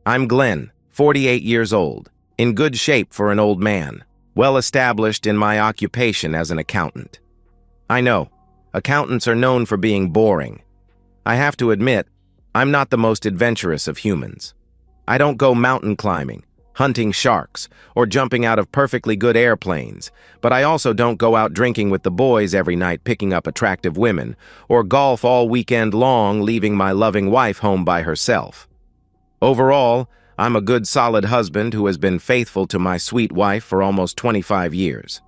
I'm Glenn, 48 years old, in good shape for an old man, well established in my occupation as an accountant. I know, accountants are known for being boring. I have to admit, I'm not the most adventurous of humans. I don't go mountain climbing, hunting sharks, or jumping out of perfectly good airplanes, but I also don't go out drinking with the boys every night picking up attractive women, or golf all weekend long leaving my loving wife home by herself. Overall, I'm a good solid husband who has been faithful to my sweet wife for almost 25 years.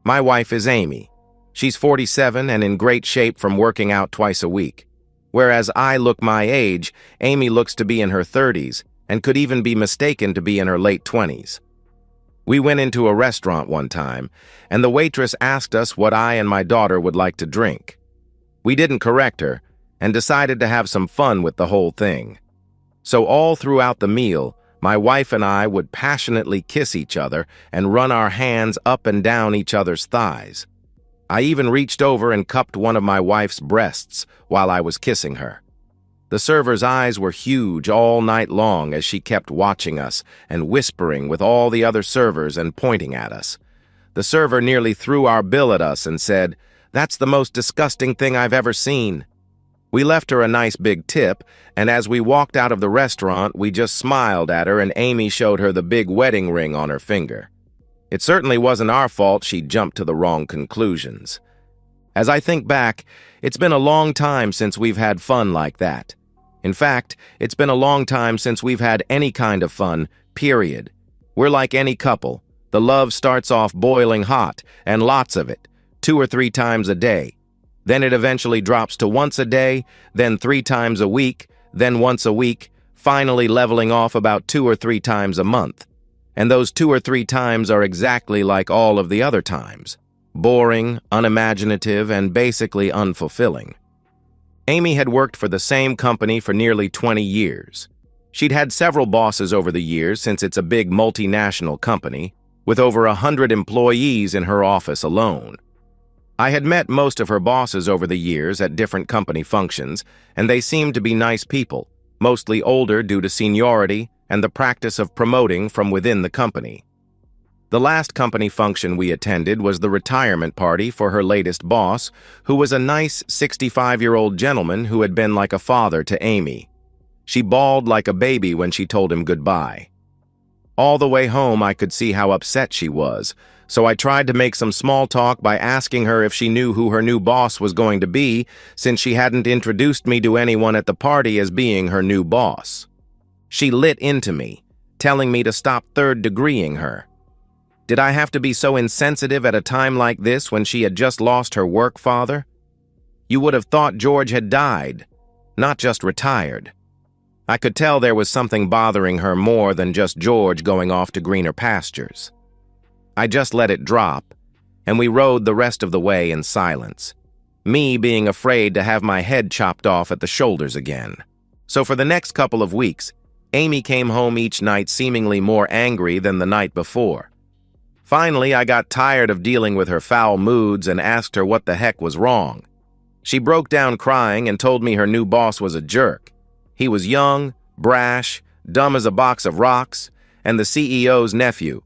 My wife is Amy. She's 47 and in great shape from working out twice a week. Whereas I look my age, Amy looks to be in her 30s and could even be mistaken to be in her late 20s. We went into a restaurant one time, and the waitress asked us what I and my daughter would like to drink. We didn't correct her and decided to have some fun with the whole thing. So all throughout the meal, my wife and I would passionately kiss each other and run our hands up and down each other's thighs. I even reached over and cupped one of my wife's breasts while I was kissing her. The server's eyes were huge all night long as she kept watching us and whispering with all the other servers and pointing at us. The server nearly threw our bill at us and said, "That's the most disgusting thing I've ever seen." We left her a nice big tip, and as we walked out of the restaurant, we just smiled at her and Amy showed her the big wedding ring on her finger. It certainly wasn't our fault she jumped to the wrong conclusions. As I think back, it's been a long time since we've had fun like that. In fact, it's been a long time since we've had any kind of fun, period. We're like any couple. The love starts off boiling hot, and lots of it, 2 or 3 times a day. Then it eventually drops to once a day, then 3 times a week, then once a week, finally leveling off about 2 or 3 times a month. And those 2 or 3 times are exactly like all of the other times. Boring, unimaginative, and basically unfulfilling. Amy had worked for the same company for nearly 20 years. She'd had several bosses over the years since it's a big multinational company, with over 100 employees in her office alone. I had met most of her bosses over the years at different company functions, and they seemed to be nice people, mostly older due to seniority and the practice of promoting from within the company. The last company function we attended was the retirement party for her latest boss, who was a nice 65-year-old gentleman who had been like a father to Amy. She bawled like a baby when she told him goodbye. All the way home, I could see how upset she was, so I tried to make some small talk by asking her if she knew who her new boss was going to be, since she hadn't introduced me to anyone at the party as being her new boss. She lit into me, telling me to stop third-degreeing her. Did I have to be so insensitive at a time like this when she had just lost her work father? You would have thought George had died, not just retired. I could tell there was something bothering her more than just George going off to greener pastures. I just let it drop, and we rode the rest of the way in silence, me being afraid to have my head chopped off at the shoulders again. So for the next couple of weeks, Amy came home each night seemingly more angry than the night before. Finally, I got tired of dealing with her foul moods and asked her what the heck was wrong. She broke down crying and told me her new boss was a jerk. He was young, brash, dumb as a box of rocks, and the CEO's nephew.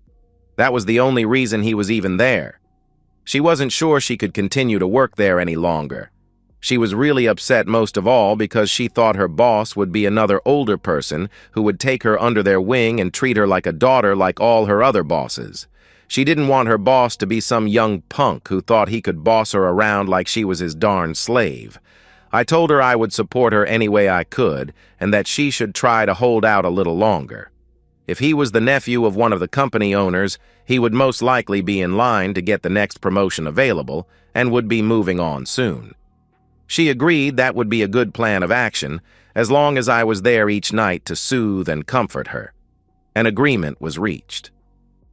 That was the only reason he was even there. She wasn't sure she could continue to work there any longer. She was really upset most of all because she thought her boss would be another older person who would take her under their wing and treat her like a daughter like all her other bosses. She didn't want her boss to be some young punk who thought he could boss her around like she was his darn slave. I told her I would support her any way I could and that she should try to hold out a little longer. If he was the nephew of one of the company owners, he would most likely be in line to get the next promotion available and would be moving on soon. She agreed that would be a good plan of action as long as I was there each night to soothe and comfort her. An agreement was reached.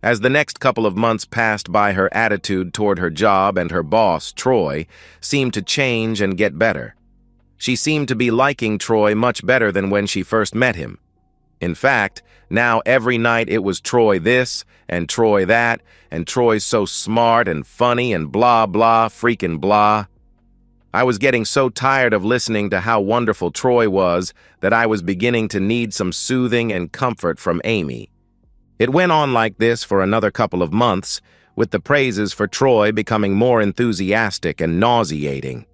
As the next couple of months passed by, her attitude toward her job and her boss, Troy, seemed to change and get better. She seemed to be liking Troy much better than when she first met him. In fact, now every night it was Troy this and Troy that, and Troy's so smart and funny and blah blah freaking blah. I was getting so tired of listening to how wonderful Troy was that I was beginning to need some soothing and comfort from Amy. It went on like this for another couple of months, with the praises for Troy becoming more enthusiastic and nauseating.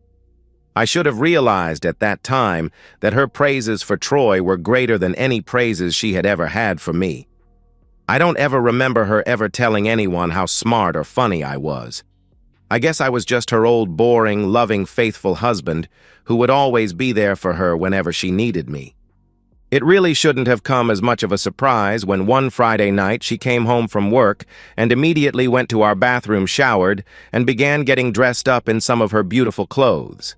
I should have realized at that time that her praises for Troy were greater than any praises she had ever had for me. I don't ever remember her ever telling anyone how smart or funny I was. I guess I was just her old, boring, loving, faithful husband who would always be there for her whenever she needed me. It really shouldn't have come as much of a surprise when one Friday night she came home from work and immediately went to our bathroom, showered, and began getting dressed up in some of her beautiful clothes.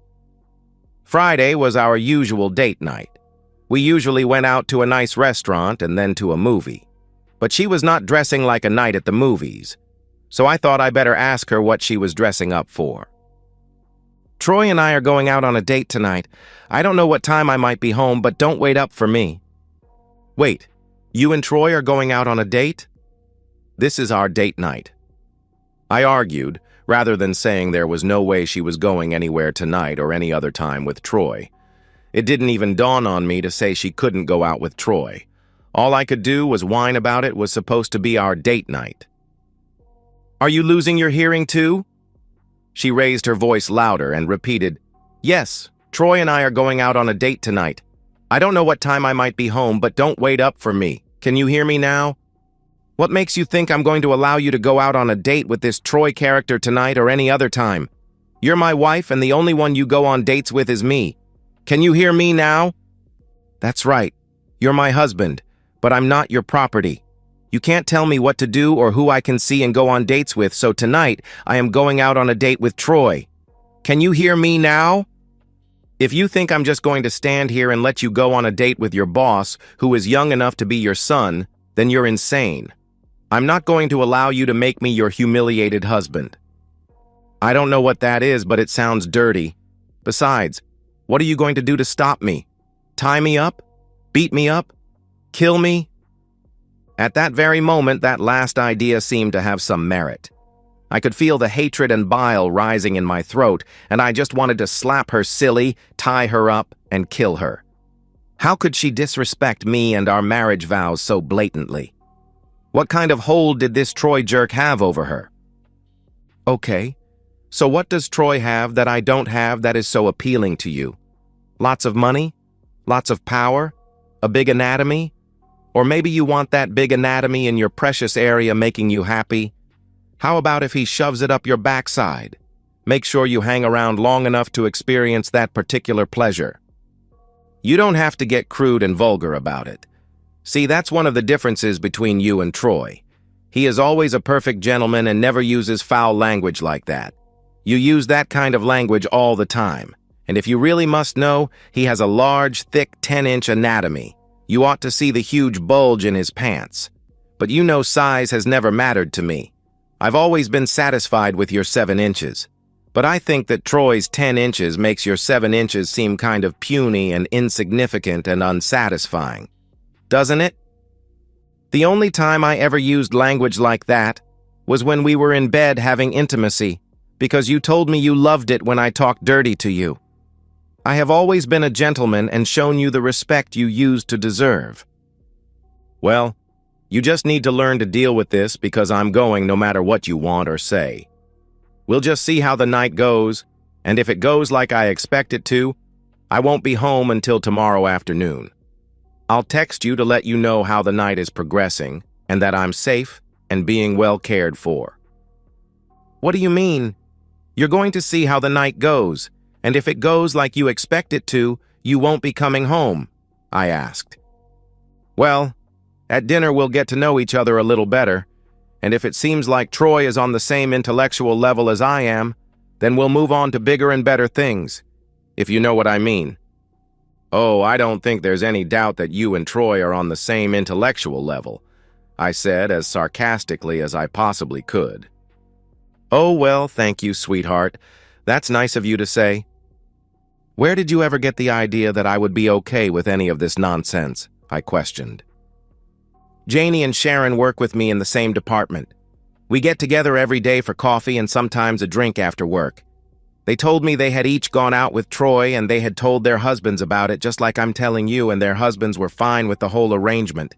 Friday was our usual date night. We usually went out to a nice restaurant and then to a movie. But she was not dressing like a night at the movies, so I thought I better ask her what she was dressing up for. "Troy and I are going out on a date tonight. I don't know what time I might be home, but don't wait up for me." "Wait, you and Troy are going out on a date?" "This is our date night." I argued, rather than saying there was no way she was going anywhere tonight or any other time with Troy. It didn't even dawn on me to say she couldn't go out with Troy. All I could do was whine about it was supposed to be our date night. "Are you losing your hearing too?" She raised her voice louder and repeated, "Yes, Troy and I are going out on a date tonight. I don't know what time I might be home, but don't wait up for me. Can you hear me now? What makes you think I'm going to allow you to go out on a date with this Troy character tonight or any other time? You're my wife, and the only one you go on dates with is me. Can you hear me now?" "That's right. You're my husband, but I'm not your property. You can't tell me what to do or who I can see and go on dates with, so tonight I am going out on a date with Troy. Can you hear me now? If you think I'm just going to stand here and let you go on a date with your boss, who is young enough to be your son, then you're insane. I'm not going to allow you to make me your humiliated husband." "I don't know what that is, but it sounds dirty. Besides, what are you going to do to stop me? Tie me up? Beat me up? Kill me?" At that very moment, that last idea seemed to have some merit. I could feel the hatred and bile rising in my throat, and I just wanted to slap her silly, tie her up, and kill her. How could she disrespect me and our marriage vows so blatantly? What kind of hold did this Troy jerk have over her? Okay, so what does Troy have that I don't have that is so appealing to you? Lots of money? Lots of power? A big anatomy? Or maybe you want that big anatomy in your precious area making you happy? How about if he shoves it up your backside? Make sure you hang around long enough to experience that particular pleasure. You don't have to get crude and vulgar about it. See, that's one of the differences between you and Troy. He is always a perfect gentleman and never uses foul language like that. You use that kind of language all the time. And if you really must know, he has a large, thick 10-inch anatomy. You ought to see the huge bulge in his pants. But you know size has never mattered to me. I've always been satisfied with your 7 inches. But I think that Troy's 10 inches makes your 7 inches seem kind of puny and insignificant and unsatisfying. Doesn't it? The only time I ever used language like that was when we were in bed having intimacy, because you told me you loved it when I talked dirty to you. I have always been a gentleman and shown you the respect you used to deserve. Well, you just need to learn to deal with this because I'm going no matter what you want or say. We'll just see how the night goes, and if it goes like I expect it to, I won't be home until tomorrow afternoon. I'll text you to let you know how the night is progressing and that I'm safe and being well cared for." "What do you mean? You're going to see how the night goes, and if it goes like you expect it to, you won't be coming home?" I asked. "Well, at dinner we'll get to know each other a little better, and if it seems like Troy is on the same intellectual level as I am, then we'll move on to bigger and better things, if you know what I mean." "Oh, I don't think there's any doubt that you and Troy are on the same intellectual level," I said as sarcastically as I possibly could. "Oh, well, thank you, sweetheart. That's nice of you to say. Where did you ever get the idea that I would be okay with any of this nonsense?" I questioned. "Janie and Sharon work with me in the same department. We get together every day for coffee and sometimes a drink after work. They told me they had each gone out with Troy and they had told their husbands about it, just like I'm telling you, and their husbands were fine with the whole arrangement.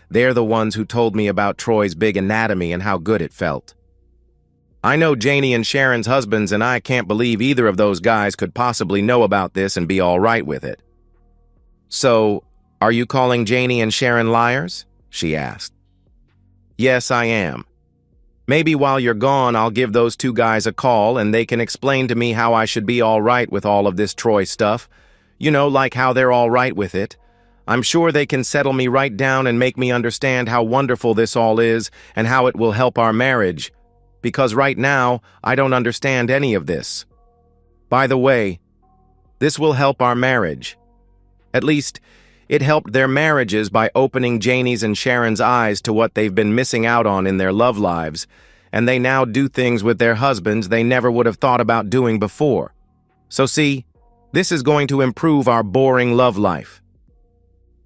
They're the ones who told me about Troy's big anatomy and how good it felt. I know Janie and Sharon's husbands, and I can't believe either of those guys could possibly know about this and be all right with it. So, are you calling Janie and Sharon liars? She asked. Yes, I am. Maybe while you're gone, I'll give those two guys a call and they can explain to me how I should be all right with all of this Troy stuff. You know, like how they're all right with it. I'm sure they can settle me right down and make me understand how wonderful this all is and how it will help our marriage. Because right now, I don't understand any of this. By the way, this will help our marriage. At least, it helped their marriages by opening Janie's and Sharon's eyes to what they've been missing out on in their love lives, and they now do things with their husbands they never would have thought about doing before. So see, this is going to improve our boring love life.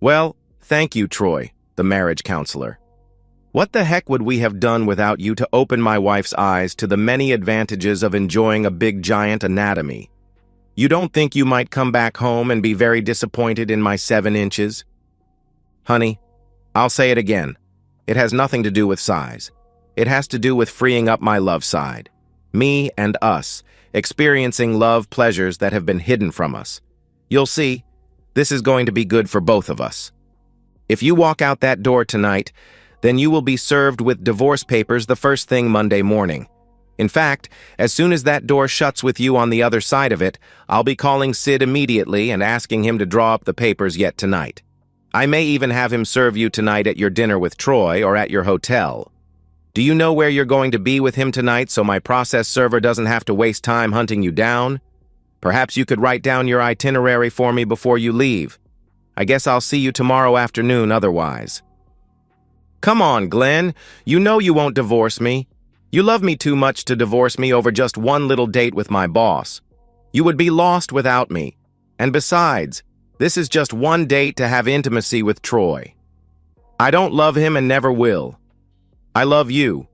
Well, thank you, Troy, the marriage counselor. What the heck would we have done without you to open my wife's eyes to the many advantages of enjoying a big giant anatomy? You don't think you might come back home and be very disappointed in my 7 inches? Honey, I'll say it again. It has nothing to do with size. It has to do with freeing up my love side. Me and us, experiencing love pleasures that have been hidden from us. You'll see, this is going to be good for both of us. If you walk out that door tonight, then you will be served with divorce papers the first thing Monday morning. In fact, as soon as that door shuts with you on the other side of it, I'll be calling Sid immediately and asking him to draw up the papers yet tonight. I may even have him serve you tonight at your dinner with Troy or at your hotel. Do you know where you're going to be with him tonight so my process server doesn't have to waste time hunting you down? Perhaps you could write down your itinerary for me before you leave. I guess I'll see you tomorrow afternoon otherwise. Come on, Glenn. You know you won't divorce me. You love me too much to divorce me over just one little date with my boss. You would be lost without me. And besides, this is just one date to have intimacy with Troy. I don't love him and never will. I love you.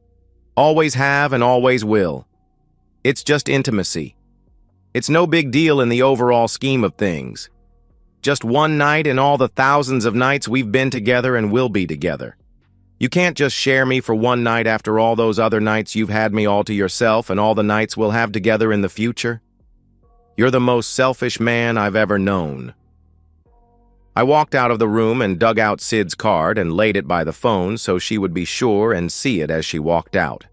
Always have and always will. It's just intimacy. It's no big deal in the overall scheme of things. Just one night in all the thousands of nights we've been together and will be together. You can't just share me for one night after all those other nights you've had me all to yourself and all the nights we'll have together in the future. You're the most selfish man I've ever known. I walked out of the room and dug out Sid's card and laid it by the phone so she would be sure and see it as she walked out.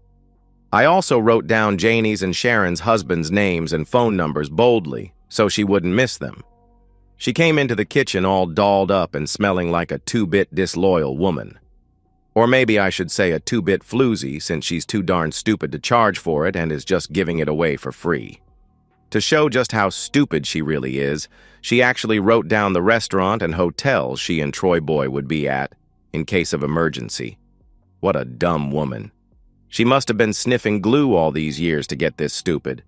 I also wrote down Janie's and Sharon's husbands' names and phone numbers boldly so she wouldn't miss them. She came into the kitchen all dolled up and smelling like a 2-bit disloyal woman. Or maybe I should say a 2-bit floozy, since she's too darn stupid to charge for it and is just giving it away for free. To show just how stupid she really is, she actually wrote down the restaurant and hotel she and Troy Boy would be at, in case of emergency. What a dumb woman. She must have been sniffing glue all these years to get this stupid.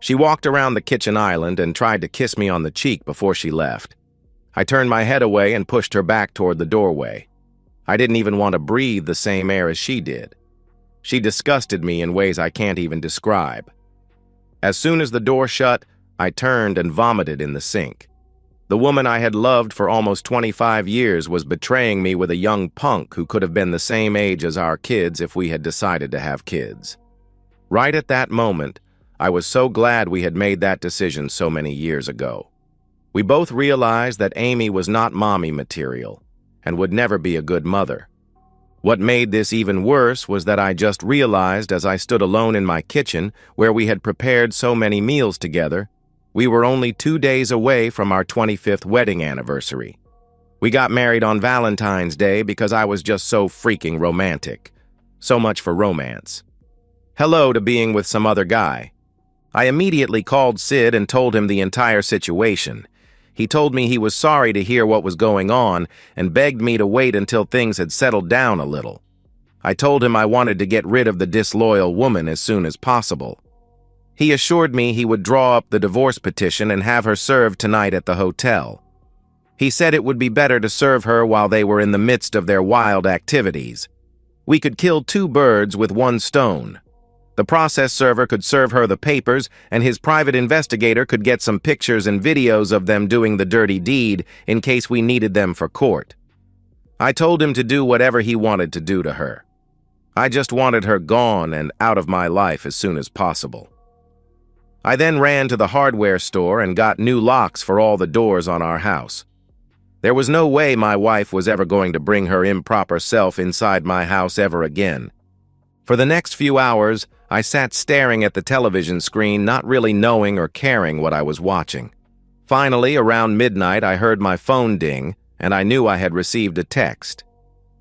She walked around the kitchen island and tried to kiss me on the cheek before she left. I turned my head away and pushed her back toward the doorway. I didn't even want to breathe the same air as she did. She disgusted me in ways I can't even describe. As soon as the door shut, I turned and vomited in the sink. The woman I had loved for almost 25 years was betraying me with a young punk who could have been the same age as our kids if we had decided to have kids. Right at that moment, I was so glad we had made that decision so many years ago. We both realized that Amy was not mommy material and would never be a good mother. What made this even worse was that I just realized as I stood alone in my kitchen, where we had prepared so many meals together, we were only 2 days away from our 25th wedding anniversary. We got married on Valentine's Day because I was just so freaking romantic. So much for romance. Hello to being with some other guy. I immediately called Sid and told him the entire situation. He told me he was sorry to hear what was going on and begged me to wait until things had settled down a little. I told him I wanted to get rid of the disloyal woman as soon as possible. He assured me he would draw up the divorce petition and have her served tonight at the hotel. He said it would be better to serve her while they were in the midst of their wild activities. We could kill 2 birds with 1 stone. The process server could serve her the papers, and his private investigator could get some pictures and videos of them doing the dirty deed in case we needed them for court. I told him to do whatever he wanted to do to her. I just wanted her gone and out of my life as soon as possible. I then ran to the hardware store and got new locks for all the doors on our house. There was no way my wife was ever going to bring her improper self inside my house ever again. For the next few hours, I sat staring at the television screen, not really knowing or caring what I was watching. Finally, around midnight, I heard my phone ding, and I knew I had received a text.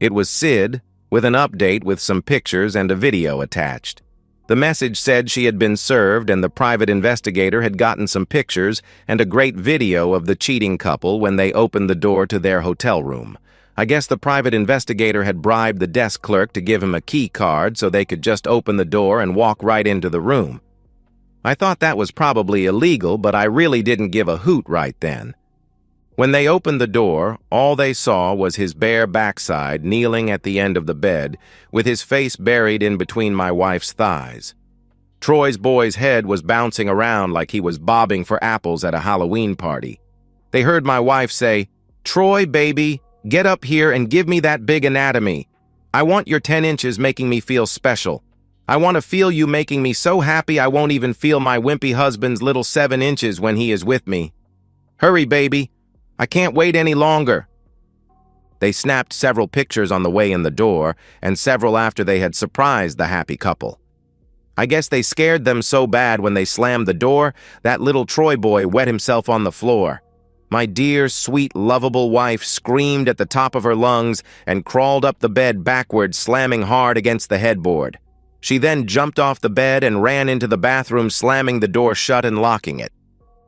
It was Sid, with an update with some pictures and a video attached. The message said she had been served and the private investigator had gotten some pictures and a great video of the cheating couple when they opened the door to their hotel room. I guess the private investigator had bribed the desk clerk to give him a key card so they could just open the door and walk right into the room. I thought that was probably illegal, but I really didn't give a hoot right then. When they opened the door, all they saw was his bare backside kneeling at the end of the bed, with his face buried in between my wife's thighs. Troy's boy's head was bouncing around like he was bobbing for apples at a Halloween party. They heard my wife say, "Troy, baby, get up here and give me that big anatomy. I want your 10 inches making me feel special. I want to feel you making me so happy I won't even feel my wimpy husband's little 7 inches when he is with me. Hurry, baby. I can't wait any longer." They snapped several pictures on the way in the door, and several after they had surprised the happy couple. I guess they scared them so bad when they slammed the door, that little Troy boy wet himself on the floor. My dear, sweet, lovable wife screamed at the top of her lungs and crawled up the bed backwards, slamming hard against the headboard. She then jumped off the bed and ran into the bathroom, slamming the door shut and locking it.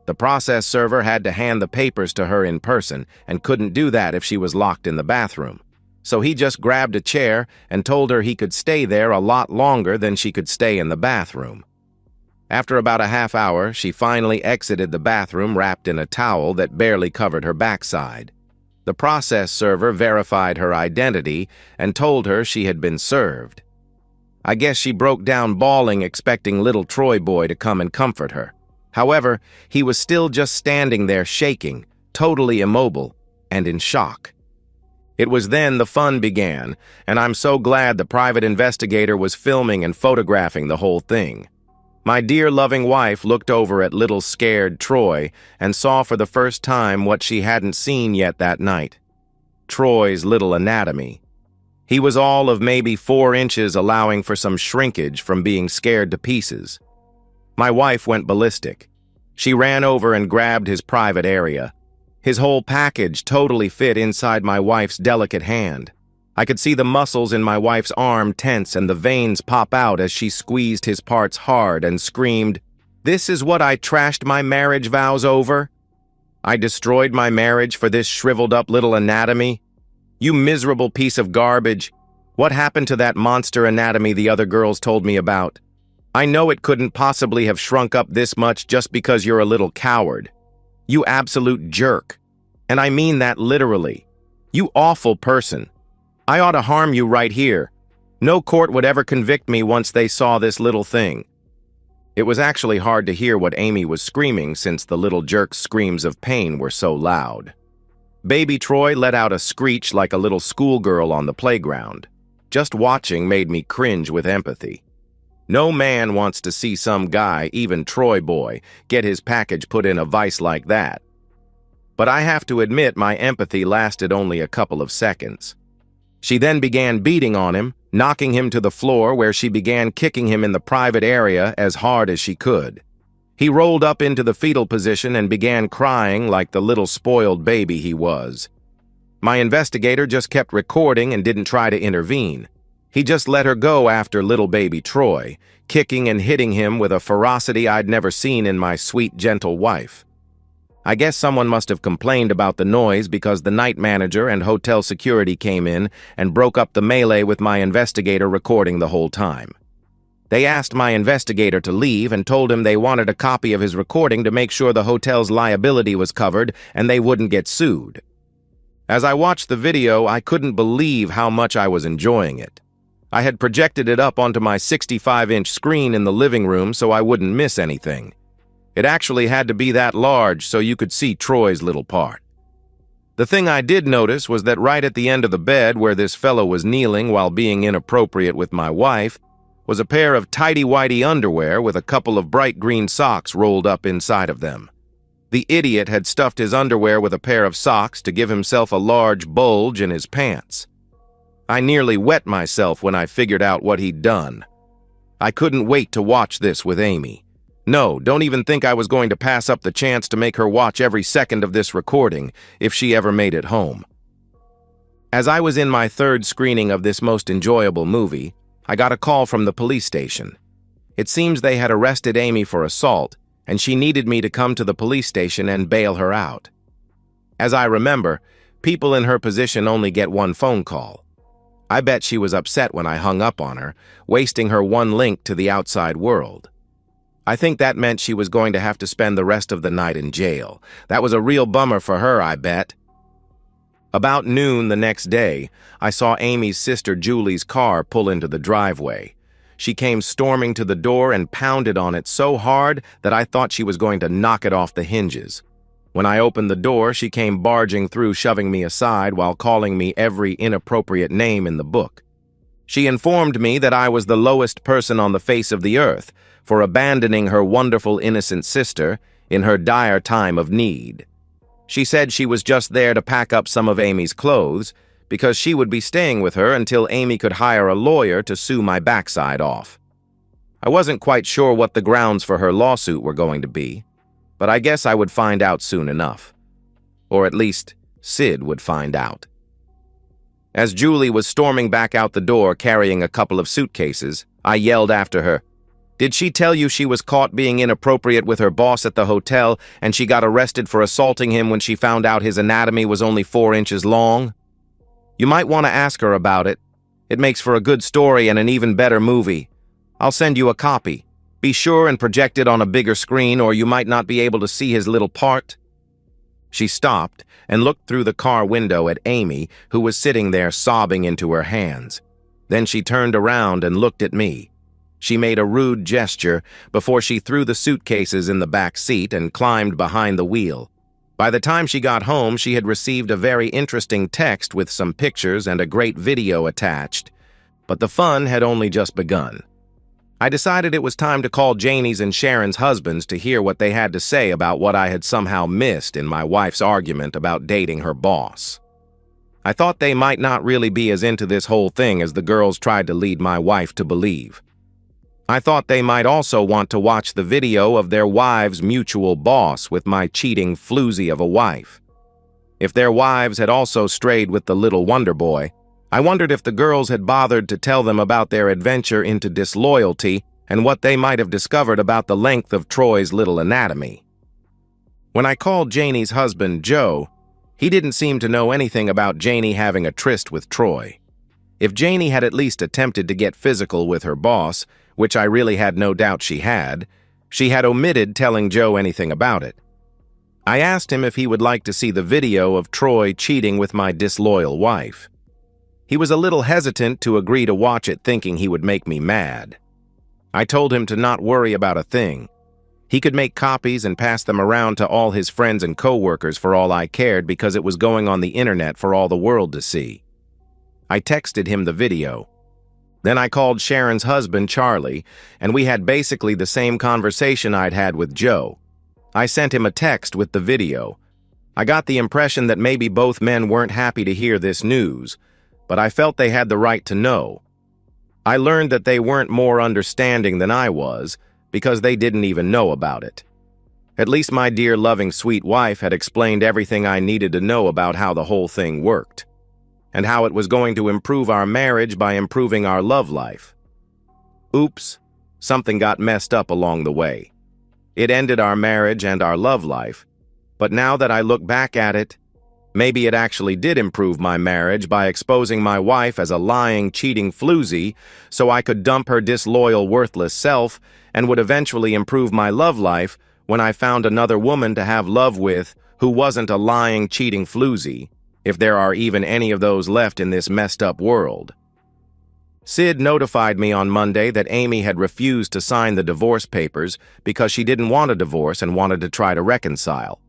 The process server had to hand the papers to her in person and couldn't do that if she was locked in the bathroom. So he just grabbed a chair and told her he could stay there a lot longer than she could stay in the bathroom. After about a half hour, she finally exited the bathroom wrapped in a towel that barely covered her backside. The process server verified her identity and told her she had been served. I guess she broke down bawling, expecting little Troy boy to come and comfort her. However, he was still just standing there shaking, totally immobile, and in shock. It was then the fun began, and I'm so glad the private investigator was filming and photographing the whole thing. My dear loving wife looked over at little scared Troy and saw for the first time what she hadn't seen yet that night. Troy's little anatomy. He was all of maybe 4 inches, allowing for some shrinkage from being scared to pieces. My wife went ballistic. She ran over and grabbed his private area. His whole package totally fit inside my wife's delicate hand. I could see the muscles in my wife's arm tense and the veins pop out as she squeezed his parts hard and screamed, "This is what I trashed my marriage vows over? I destroyed my marriage for this shriveled-up little anatomy? You miserable piece of garbage. What happened to that monster anatomy the other girls told me about? I know it couldn't possibly have shrunk up this much just because you're a little coward. You absolute jerk. And I mean that literally. You awful person. I ought to harm you right here. No court would ever convict me once they saw this little thing." It was actually hard to hear what Amy was screaming since the little jerk's screams of pain were so loud. Baby Troy let out a screech like a little schoolgirl on the playground. Just watching made me cringe with empathy. No man wants to see some guy, even Troy boy, get his package put in a vice like that. But I have to admit my empathy lasted only a couple of seconds. She then began beating on him, knocking him to the floor where she began kicking him in the private area as hard as she could. He rolled up into the fetal position and began crying like the little spoiled baby he was. My investigator just kept recording and didn't try to intervene. He just let her go after little baby Troy, kicking and hitting him with a ferocity I'd never seen in my sweet, gentle wife. I guess someone must have complained about the noise because the night manager and hotel security came in and broke up the melee with my investigator recording the whole time. They asked my investigator to leave and told him they wanted a copy of his recording to make sure the hotel's liability was covered and they wouldn't get sued. As I watched the video, I couldn't believe how much I was enjoying it. I had projected it up onto my 65-inch screen in the living room so I wouldn't miss anything. It actually had to be that large so you could see Troy's little part. The thing I did notice was that right at the end of the bed where this fellow was kneeling while being inappropriate with my wife was a pair of tighty-whitey underwear with a couple of bright green socks rolled up inside of them. The idiot had stuffed his underwear with a pair of socks to give himself a large bulge in his pants. I nearly wet myself when I figured out what he'd done. I couldn't wait to watch this with Amy. No, don't even think I was going to pass up the chance to make her watch every second of this recording if she ever made it home. As I was in my third screening of this most enjoyable movie, I got a call from the police station. It seems they had arrested Amy for assault, and she needed me to come to the police station and bail her out. As I remember, people in her position only get one phone call. I bet she was upset when I hung up on her, wasting her one link to the outside world. I think that meant she was going to have to spend the rest of the night in jail. That was a real bummer for her, I bet. About noon the next day, I saw Amy's sister Julie's car pull into the driveway. She came storming to the door and pounded on it so hard that I thought she was going to knock it off the hinges. When I opened the door, she came barging through, shoving me aside while calling me every inappropriate name in the book. She informed me that I was the lowest person on the face of the earth for abandoning her wonderful innocent sister in her dire time of need. She said she was just there to pack up some of Amy's clothes because she would be staying with her until Amy could hire a lawyer to sue my backside off. I wasn't quite sure what the grounds for her lawsuit were going to be, but I guess I would find out soon enough. Or at least, Sid would find out. As Julie was storming back out the door carrying a couple of suitcases, I yelled after her, "Did she tell you she was caught being inappropriate with her boss at the hotel and she got arrested for assaulting him when she found out his anatomy was only 4 inches long? You might want to ask her about it. It makes for a good story and an even better movie. I'll send you a copy. Be sure and project it on a bigger screen or you might not be able to see his little part." She stopped and looked through the car window at Amy, who was sitting there sobbing into her hands. Then she turned around and looked at me. She made a rude gesture before she threw the suitcases in the back seat and climbed behind the wheel. By the time she got home, she had received a very interesting text with some pictures and a great video attached. But the fun had only just begun. I decided it was time to call Janie's and Sharon's husbands to hear what they had to say about what I had somehow missed in my wife's argument about dating her boss. I thought they might not really be as into this whole thing as the girls tried to lead my wife to believe. I thought they might also want to watch the video of their wives' mutual boss with my cheating floozy of a wife. If their wives had also strayed with the little wonder boy, I wondered if the girls had bothered to tell them about their adventure into disloyalty and what they might have discovered about the length of Troy's little anatomy. When I called Janie's husband, Joe, he didn't seem to know anything about Janie having a tryst with Troy. If Janie had at least attempted to get physical with her boss, which I really had no doubt she had omitted telling Joe anything about it. I asked him if he would like to see the video of Troy cheating with my disloyal wife. He was a little hesitant to agree to watch it, thinking he would make me mad. I told him to not worry about a thing. He could make copies and pass them around to all his friends and co-workers for all I cared because it was going on the internet for all the world to see. I texted him the video. Then I called Sharon's husband, Charlie, and we had basically the same conversation I'd had with Joe. I sent him a text with the video. I got the impression that maybe both men weren't happy to hear this news, but I felt they had the right to know. I learned that they weren't more understanding than I was because they didn't even know about it. At least my dear, loving, sweet wife had explained everything I needed to know about how the whole thing worked, and how it was going to improve our marriage by improving our love life. Oops, something got messed up along the way. It ended our marriage and our love life, but now that I look back at it, maybe it actually did improve my marriage by exposing my wife as a lying, cheating floozy so I could dump her disloyal, worthless self and would eventually improve my love life when I found another woman to have love with who wasn't a lying, cheating floozy, if there are even any of those left in this messed up world. Sid notified me on Monday that Amy had refused to sign the divorce papers because she didn't want a divorce and wanted to try to reconcile.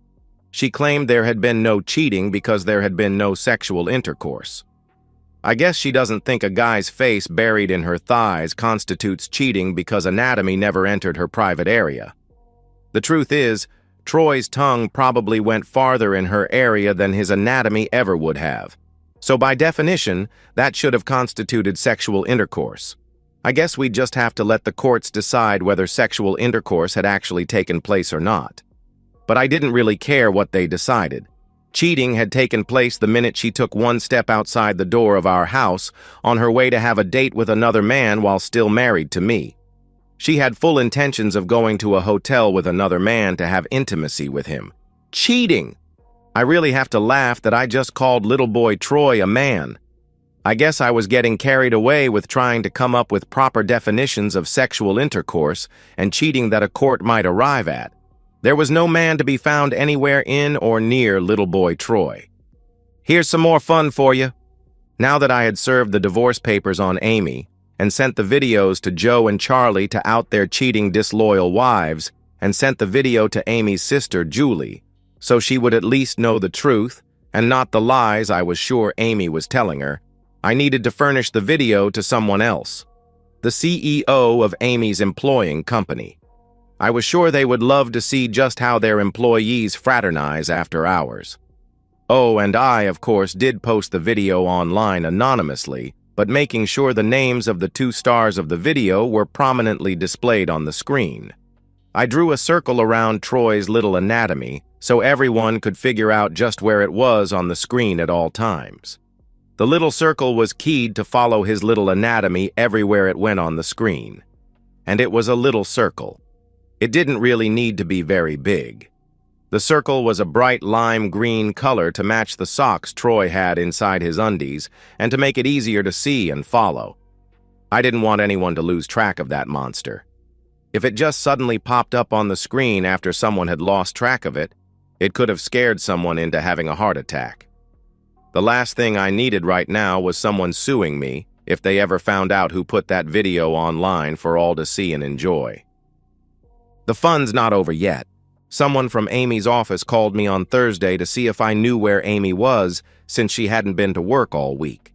She claimed there had been no cheating because there had been no sexual intercourse. I guess she doesn't think a guy's face buried in her thighs constitutes cheating because anatomy never entered her private area. The truth is, Troy's tongue probably went farther in her area than his anatomy ever would have. So by definition, that should have constituted sexual intercourse. I guess we'd just have to let the courts decide whether sexual intercourse had actually taken place or not. But I didn't really care what they decided. Cheating had taken place the minute she took one step outside the door of our house on her way to have a date with another man while still married to me. She had full intentions of going to a hotel with another man to have intimacy with him. Cheating! I really have to laugh that I just called little boy Troy a man. I guess I was getting carried away with trying to come up with proper definitions of sexual intercourse and cheating that a court might arrive at. There was no man to be found anywhere in or near little boy Troy. Here's some more fun for you. Now that I had served the divorce papers on Amy and sent the videos to Joe and Charlie to out their cheating, disloyal wives, and sent the video to Amy's sister, Julie, so she would at least know the truth and not the lies I was sure Amy was telling her, I needed to furnish the video to someone else, the CEO of Amy's employing company. I was sure they would love to see just how their employees fraternize after hours. Oh, and I, of course, did post the video online anonymously, but making sure the names of the two stars of the video were prominently displayed on the screen. I drew a circle around Troy's little anatomy so everyone could figure out just where it was on the screen at all times. The little circle was keyed to follow his little anatomy everywhere it went on the screen. And it was a little circle. It didn't really need to be very big. The circle was a bright lime green color to match the socks Troy had inside his undies and to make it easier to see and follow. I didn't want anyone to lose track of that monster. If it just suddenly popped up on the screen after someone had lost track of it, it could have scared someone into having a heart attack. The last thing I needed right now was someone suing me if they ever found out who put that video online for all to see and enjoy. The fun's not over yet. Someone from Amy's office called me on Thursday to see if I knew where Amy was since she hadn't been to work all week.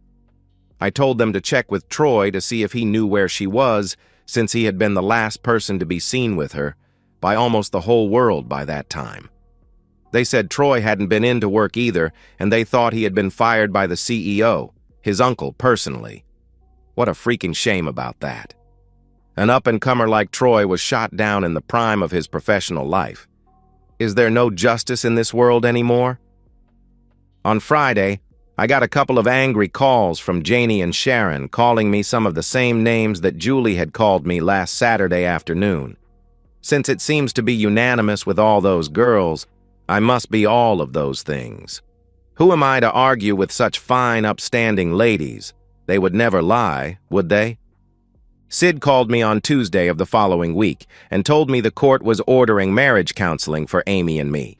I told them to check with Troy to see if he knew where she was since he had been the last person to be seen with her by almost the whole world by that time. They said Troy hadn't been into work either, and they thought he had been fired by the CEO, his uncle, personally. What a freaking shame about that. An up-and-comer like Troy was shot down in the prime of his professional life. Is there no justice in this world anymore? On Friday, I got a couple of angry calls from Janie and Sharon calling me some of the same names that Julie had called me last Saturday afternoon. Since it seems to be unanimous with all those girls, I must be all of those things. Who am I to argue with such fine, upstanding ladies? They would never lie, would they? Sid called me on Tuesday of the following week and told me the court was ordering marriage counseling for Amy and me.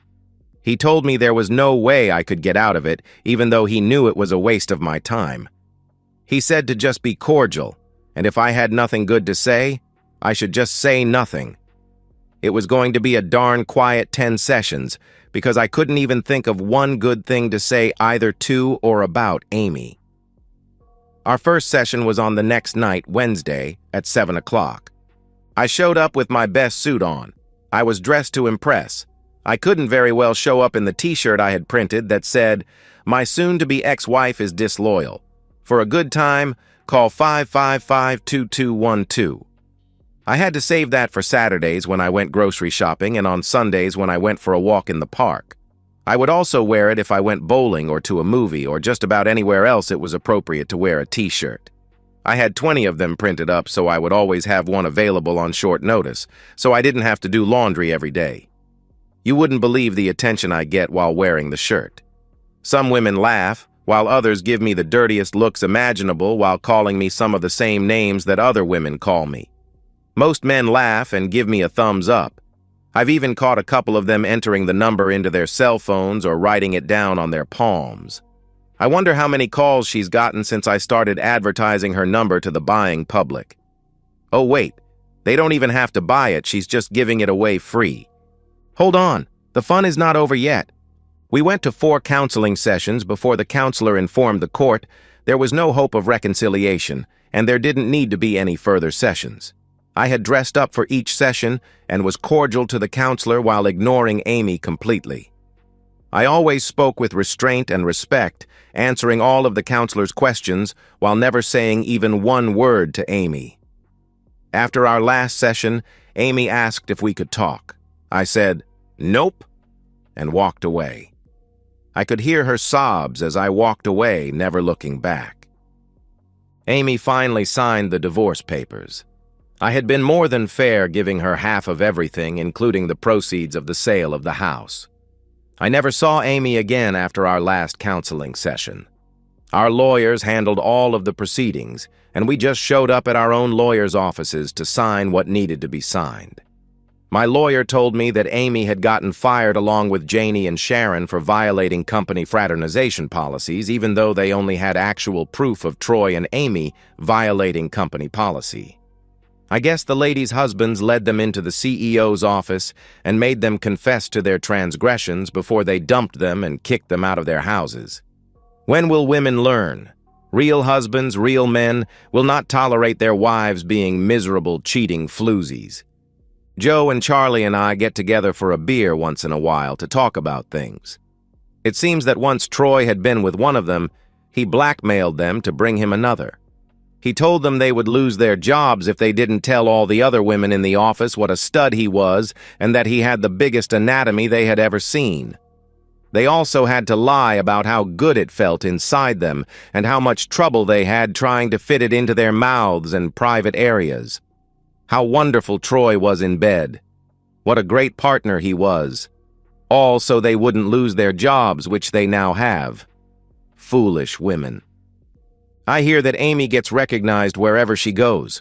He told me there was no way I could get out of it, even though he knew it was a waste of my time. He said to just be cordial, and if I had nothing good to say, I should just say nothing. It was going to be a darn quiet 10 sessions, because I couldn't even think of one good thing to say either to or about Amy. Our first session was on the next night, Wednesday, at 7 o'clock. I showed up with my best suit on. I was dressed to impress. I couldn't very well show up in the t-shirt I had printed that said, "My soon-to-be ex-wife is disloyal. For a good time, call 555-2212. I had to save that for Saturdays when I went grocery shopping and on Sundays when I went for a walk in the park. I would also wear it if I went bowling or to a movie or just about anywhere else it was appropriate to wear a t-shirt. I had 20 of them printed up so I would always have one available on short notice, so I didn't have to do laundry every day. You wouldn't believe the attention I get while wearing the shirt. Some women laugh, while others give me the dirtiest looks imaginable while calling me some of the same names that other women call me. Most men laugh and give me a thumbs up. I've even caught a couple of them entering the number into their cell phones or writing it down on their palms. I wonder how many calls she's gotten since I started advertising her number to the buying public. Oh wait, they don't even have to buy it, she's just giving it away free. Hold on, the fun is not over yet. We went to 4 counseling sessions before the counselor informed the court there was no hope of reconciliation and there didn't need to be any further sessions. I had dressed up for each session and was cordial to the counselor while ignoring Amy completely. I always spoke with restraint and respect, answering all of the counselor's questions while never saying even one word to Amy. After our last session, Amy asked if we could talk. I said, "Nope," and walked away. I could hear her sobs as I walked away, never looking back. Amy finally signed the divorce papers. I had been more than fair giving her half of everything, including the proceeds of the sale of the house. I never saw Amy again after our last counseling session. Our lawyers handled all of the proceedings, and we just showed up at our own lawyers' offices to sign what needed to be signed. My lawyer told me that Amy had gotten fired along with Janie and Sharon for violating company fraternization policies, even though they only had actual proof of Troy and Amy violating company policy. I guess the ladies' husbands led them into the CEO's office and made them confess to their transgressions before they dumped them and kicked them out of their houses. When will women learn? Real husbands, real men, will not tolerate their wives being miserable, cheating floozies. Joe and Charlie and I get together for a beer once in a while to talk about things. It seems that once Troy had been with one of them, he blackmailed them to bring him another. He told them they would lose their jobs if they didn't tell all the other women in the office what a stud he was and that he had the biggest anatomy they had ever seen. They also had to lie about how good it felt inside them and how much trouble they had trying to fit it into their mouths and private areas. How wonderful Troy was in bed. What a great partner he was. All so they wouldn't lose their jobs, which they now have. Foolish women. I hear that Amy gets recognized wherever she goes.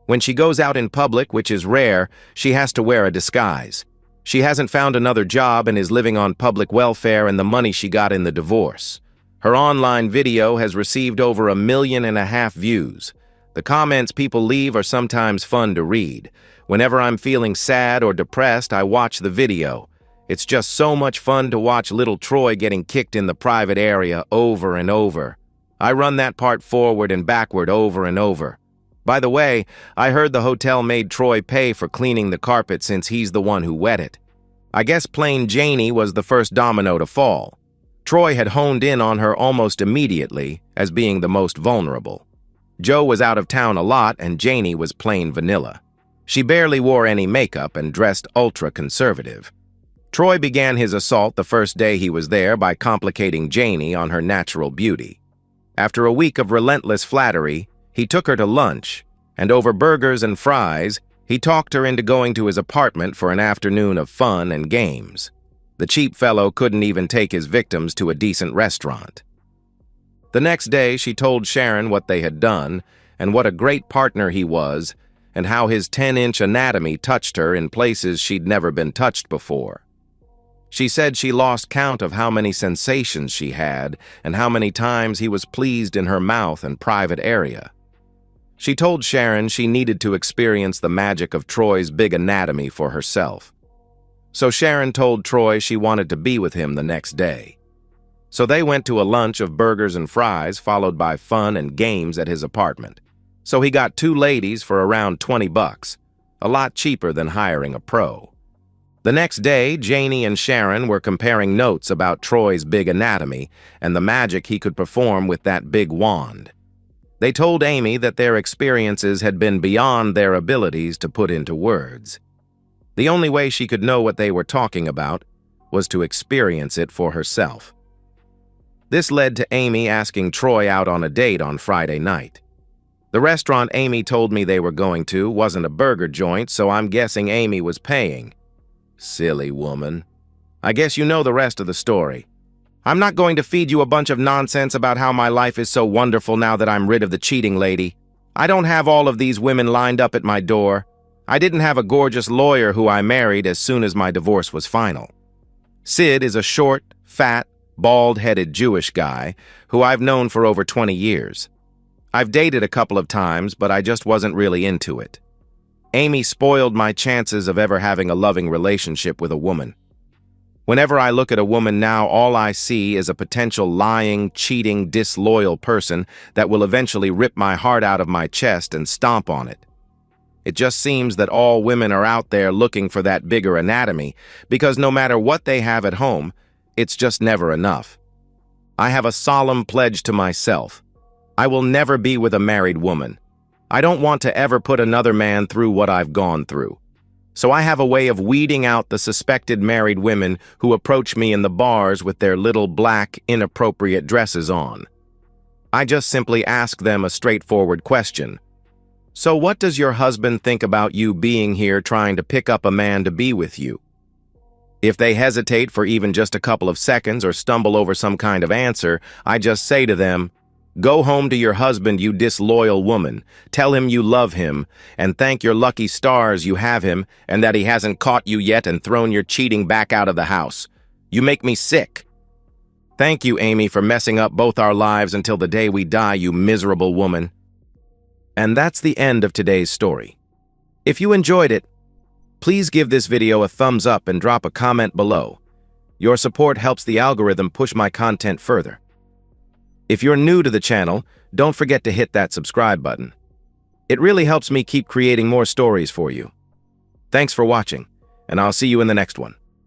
When she goes out in public, which is rare, she has to wear a disguise. She hasn't found another job and is living on public welfare and the money she got in the divorce. Her online video has received over 1.5 million views. The comments people leave are sometimes fun to read. Whenever I'm feeling sad or depressed, I watch the video. It's just so much fun to watch little Troy getting kicked in the private area over and over. I run that part forward and backward over and over. By the way, I heard the hotel made Troy pay for cleaning the carpet since he's the one who wet it. I guess plain Janie was the first domino to fall. Troy had honed in on her almost immediately as being the most vulnerable. Joe was out of town a lot and Janie was plain vanilla. She barely wore any makeup and dressed ultra-conservative. Troy began his assault the first day he was there by complicating Janie on her natural beauty. After a week of relentless flattery, he took her to lunch, and over burgers and fries, he talked her into going to his apartment for an afternoon of fun and games. The cheap fellow couldn't even take his victims to a decent restaurant. The next day, she told Sharon what they had done, and what a great partner he was, and how his 10-inch anatomy touched her in places she'd never been touched before. She said she lost count of how many sensations she had and how many times he was pleased in her mouth and private area. She told Sharon she needed to experience the magic of Troy's big anatomy for herself. So Sharon told Troy she wanted to be with him the next day. So they went to a lunch of burgers and fries followed by fun and games at his apartment. So he got 2 ladies for around $20, a lot cheaper than hiring a pro. The next day, Janie and Sharon were comparing notes about Troy's big anatomy and the magic he could perform with that big wand. They told Amy that their experiences had been beyond their abilities to put into words. The only way she could know what they were talking about was to experience it for herself. This led to Amy asking Troy out on a date on Friday night. The restaurant Amy told me they were going to wasn't a burger joint, so I'm guessing Amy was paying. Silly woman. I guess you know the rest of the story. I'm not going to feed you a bunch of nonsense about how my life is so wonderful now that I'm rid of the cheating lady. I don't have all of these women lined up at my door. I didn't have a gorgeous lawyer who I married as soon as my divorce was final. Sid is a short, fat, bald-headed Jewish guy who I've known for over 20 years. I've dated a couple of times, but I just wasn't really into it. Amy spoiled my chances of ever having a loving relationship with a woman. Whenever I look at a woman now, all I see is a potential lying, cheating, disloyal person that will eventually rip my heart out of my chest and stomp on it. It just seems that all women are out there looking for that bigger anatomy, because no matter what they have at home, it's just never enough. I have a solemn pledge to myself. I will never be with a married woman. I don't want to ever put another man through what I've gone through. So I have a way of weeding out the suspected married women who approach me in the bars with their little black, inappropriate dresses on. I just simply ask them a straightforward question. So what does your husband think about you being here trying to pick up a man to be with you? If they hesitate for even just a couple of seconds or stumble over some kind of answer, I just say to them, "Go home to your husband, you disloyal woman. Tell him you love him, and thank your lucky stars you have him and that he hasn't caught you yet and thrown your cheating back out of the house. You make me sick." Thank you, Amy, for messing up both our lives until the day we die, you miserable woman. And that's the end of today's story. If you enjoyed it, please give this video a thumbs up and drop a comment below. Your support helps the algorithm push my content further. If you're new to the channel, don't forget to hit that subscribe button. It really helps me keep creating more stories for you. Thanks for watching, and I'll see you in the next one.